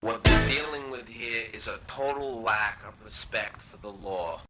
What we're dealing with here is a total lack of respect for the law.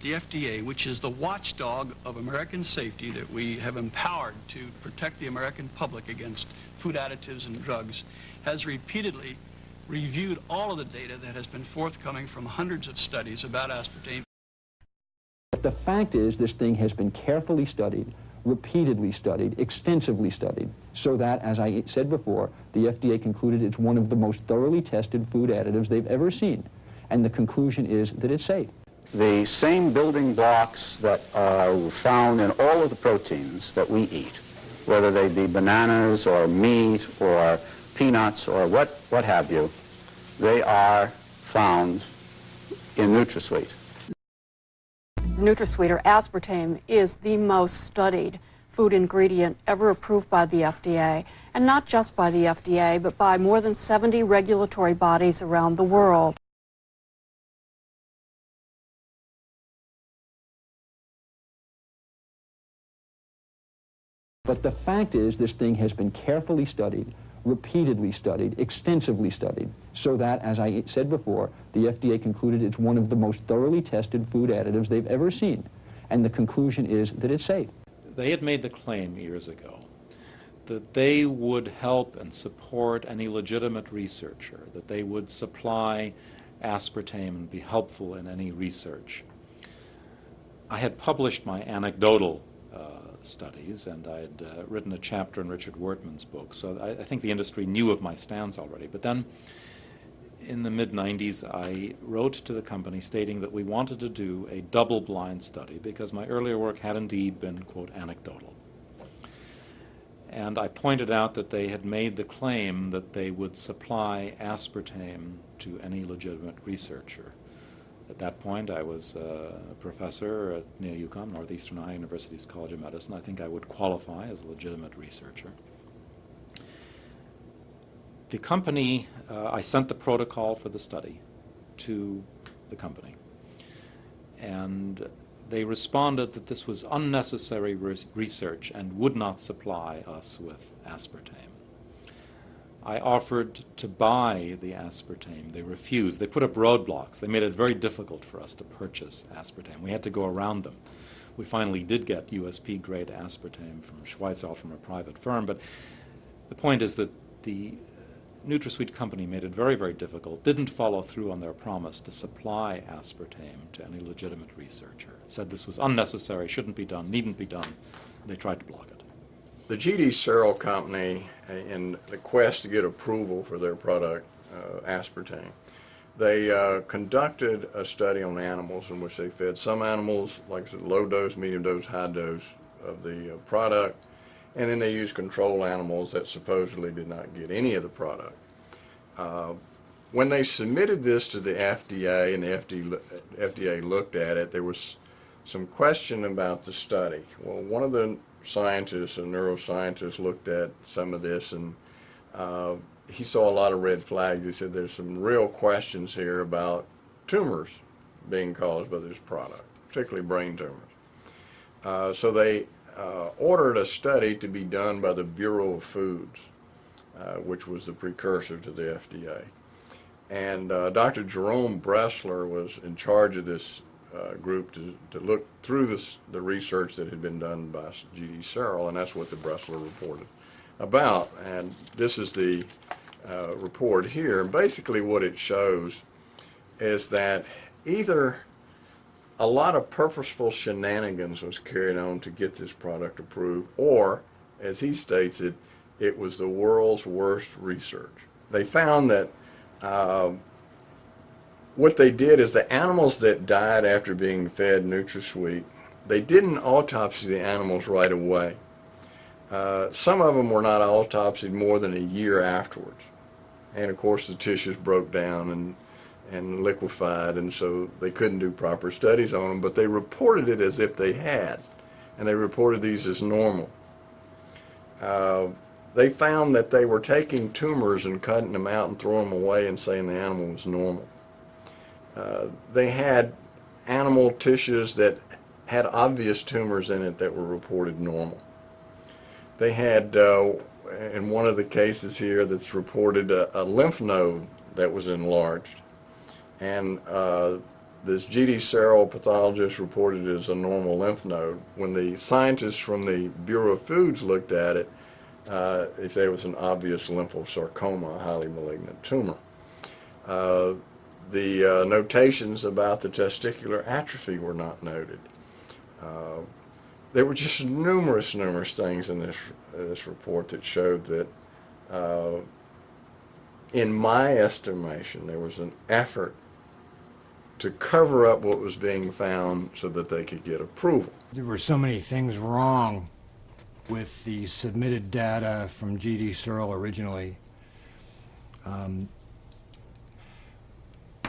The FDA, which is the watchdog of American safety that we have empowered to protect the American public against food additives and drugs, has repeatedly reviewed all of the data that has been forthcoming from hundreds of studies about aspartame. But the fact is, this thing has been carefully studied, repeatedly studied, extensively studied, so that, as I said before, the FDA concluded it's one of the most thoroughly tested food additives they've ever seen. And the conclusion is that it's safe. The same building blocks that are found in all of the proteins that we eat, whether they be bananas or meat or peanuts or what have you, they are found in NutraSweet. NutraSweet, or aspartame, is the most studied food ingredient ever approved by the FDA, and not just by the FDA, but by more than 70 regulatory bodies around the world. But the fact is, this thing has been carefully studied, repeatedly studied, extensively studied, so that, as I said before, the FDA concluded it's one of the most thoroughly tested food additives they've ever seen. And the conclusion is that it's safe. They had made the claim years ago that they would help and support any legitimate researcher, that they would supply aspartame and be helpful in any research. I had published my anecdotal studies, and I had written a chapter in Richard Wortman's book, so I think the industry knew of my stance already. But then, in the mid-90s, I wrote to the company stating that we wanted to do a double-blind study because my earlier work had indeed been, quote, anecdotal. And I pointed out that they had made the claim that they would supply aspartame to any legitimate researcher. At that point, I was a professor near UConn, Northeastern Ohio University's College of Medicine. I think I would qualify as a legitimate researcher. The company, I sent the protocol for the study to the company, and they responded that this was unnecessary research and would not supply us with aspartame. I offered to buy the aspartame. They refused. They put up roadblocks. They made it very difficult for us to purchase aspartame. We had to go around them. We finally did get USP-grade aspartame from Schweitzer, from a private firm, but the point is that the NutraSweet company made it very, very difficult, didn't follow through on their promise to supply aspartame to any legitimate researcher, said this was unnecessary, shouldn't be done, needn't be done. They tried to block it. The GD Searle Company, in the quest to get approval for their product, aspartame, they conducted a study on animals in which they fed some animals, like I said, low dose, medium dose, high dose of the product, and then they used control animals that supposedly did not get any of the product. When they submitted this to the FDA and the FDA looked at it, there was some question about the study. Well, one of the scientists, a neuroscientist, looked at some of this, and he saw a lot of red flags. He said there's some real questions here about tumors being caused by this product, particularly brain tumors. So they ordered a study to be done by the Bureau of Foods, which was the precursor to the FDA. And Dr. Jerome Bressler was in charge of this group to look through the research that had been done by G.D. Searle, and that's what the Bressler reported about. And this is the report here. And basically what it shows is that either a lot of purposeful shenanigans was carried on to get this product approved, or, as he states it, it was the world's worst research. They found that what they did is the animals that died after being fed NutraSweet, they didn't autopsy the animals right away. Some of them were not autopsied more than a year afterwards. And of course the tissues broke down and liquefied, and so they couldn't do proper studies on them, but they reported it as if they had, and they reported these as normal. They found that they were taking tumors and cutting them out and throwing them away and saying the animal was normal. They had animal tissues that had obvious tumors in it that were reported normal. They had, in one of the cases here that's reported, a lymph node that was enlarged. And this G.D. Searle pathologist reported it as a normal lymph node. When the scientists from the Bureau of Foods looked at it, they said it was an obvious lymphosarcoma, a highly malignant tumor. The notations about the testicular atrophy were not noted. There were just numerous things in this report that showed that, in my estimation, there was an effort to cover up what was being found so that they could get approval. There were so many things wrong with the submitted data from G.D. Searle originally.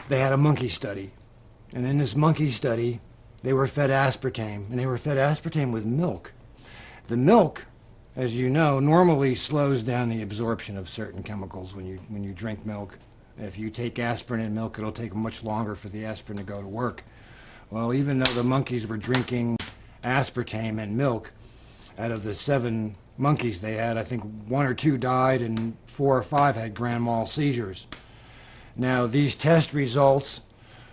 They had a monkey study, and in this monkey study they were fed aspartame, and they were fed aspartame with milk. The milk, as you know, normally slows down the absorption of certain chemicals when you drink milk. If you take aspirin in milk, it'll take much longer for the aspirin to go to work. Well, even though the monkeys were drinking aspartame and milk, out of the 7 monkeys they had, I think 1 or 2 died and 4 or 5 had grand mal seizures. Now, these test results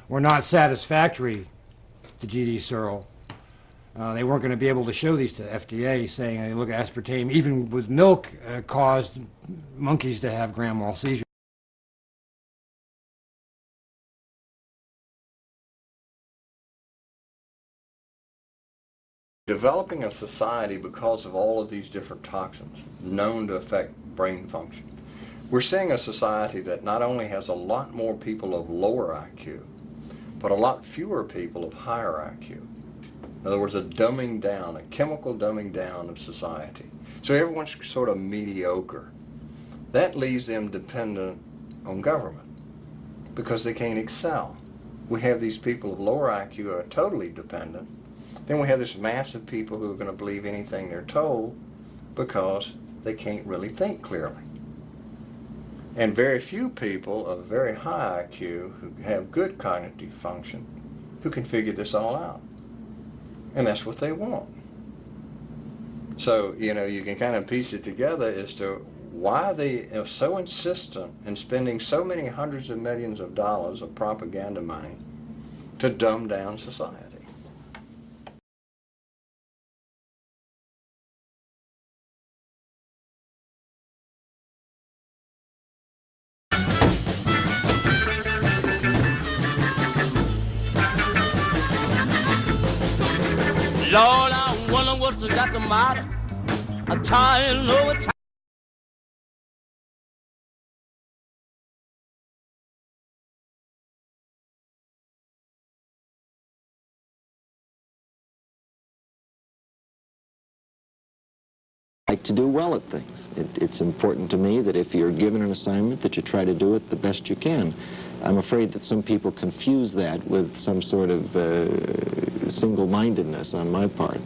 were not satisfactory to G.D. Searle. They weren't going to be able to show these to the FDA, saying, hey, look, aspartame, even with milk, caused monkeys to have grand mal seizures. Developing a society because of all of these different toxins known to affect brain function. We're seeing a society that not only has a lot more people of lower IQ, but a lot fewer people of higher IQ. In other words, a dumbing down, a chemical dumbing down of society. So everyone's sort of mediocre. That leaves them dependent on government because they can't excel. We have these people of lower IQ who are totally dependent. Then we have this mass of people who are going to believe anything they're told because they can't really think clearly. And very few people of very high IQ who have good cognitive function who can figure this all out. And that's what they want. So, you know, you can kind of piece it together as to why they are so insistent in spending so many hundreds of millions of dollars of propaganda money to dumb down society. Lord, I wonder what's got the matter. I'm tired over time. Like to do well at things. It's important to me that if you're given an assignment that you try to do it the best you can. I'm afraid that some people confuse that with some sort of single-mindedness on my part.